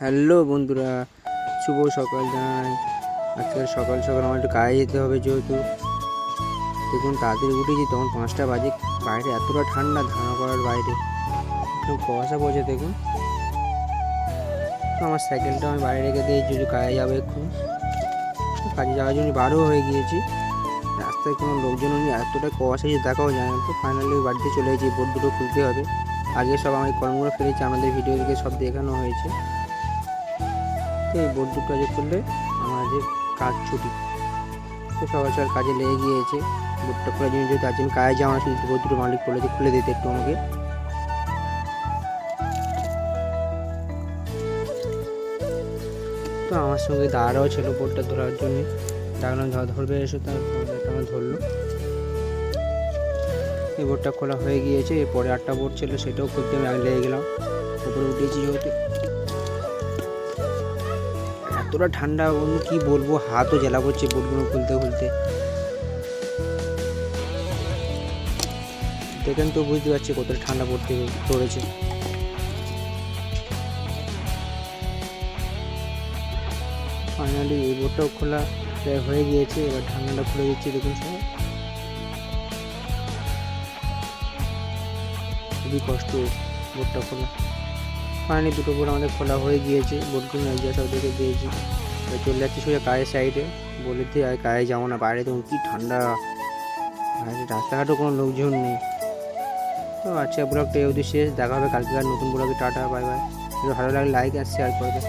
Hello বন্ধুরা, শুভ সকাল জানাই। আজকে সকাল সকাল আমার একটু কাজে যেতে হবে, যেহেতু দেখুন তাড়াতাড়ি উঠেছি, তখন 5টা বাজে। বাইরে এতটা ঠান্ডা, ধারণা করার বাইরে একটু কুয়াশা পড়ছে দেখুন। তো আমার সাইকেলটা আমি বাইরে রেখে দিয়ে যদি কাজে যাবো, এক্ষুনি কাজে যাওয়ার জন্য বারও হয়ে গিয়েছি। রাস্তায় কোনো লোকজনও নেই, এতটা কুয়াশা যে দেখাও যায় না। তো ফাইনালি বাড়িতে চলে এসেছি, বোর্ড দুটো খুলতে হবে। আগে সব আমি কলমগুলো ফেলেছি, আমাদের ভিডিও দেখে সব দেখানো হয়েছে। তো এই বোর্ড দুটো আজকে খুললে আমার যে কাজ ছুটি। তো সকাল সকাল কাজে লেগে গিয়েছে। বোর্ডটা খোলার জন্য, যেহেতু আজকে আমি কাজে যাওয়া না, শুধু বোর্ড দুটো মালিক বলেছে খুলে দিতে একটু আমাকে। তো আমার সঙ্গে দাঁড়াও ছিল বোর্ডটা ধরার জন্য, ডাকলাম ধরবে এসে, তার আমার ধরলো। এই বোর্ডটা খোলা হয়ে গিয়েছে। এরপরে 8টা বোর্ড ছিল, সেটাও খুলতে আমি আগে লেগে গেলাম। উপরে উঠেছি, যেহেতু এতটা ঠান্ডা বন্ধু কি বলবো, হাতও জ্বালা করছে বোর্ডগুলো খুলতে খুলতে। দেখেন তো, বুঝতে পারছি কতটা ঠান্ডা পড়তে পড়েছে। ফাইনালি এই বোর্ডটাও খোলা হয়ে গিয়েছে। এবার ঢাকনাটা খুলে দিচ্ছি, দেখুন সবাই। খুবই কষ্ট বোর্ডটা খোলা। ফাইনালি দুটো বোর্ড আমাদের খোলা হয়ে গিয়েছে। বোর্ডগুলো যা সব দেখে দিয়েছি। এবার চলে যাচ্ছি সোজা কাজের সাইডে। বলে দিয়ে আর কাজে যাবো না, বাইরে তখন কি ঠান্ডা, বাইরে রাস্তাঘাটও কোনো লোকজন নেই। তো আচ্ছা, ব্লগটা এই অবধি শেষ। দেখা হবে কালকে আর নতুন ব্লগে। Tata, bye bye. ভালো লাগলে লাইক আর শেয়ার করবে।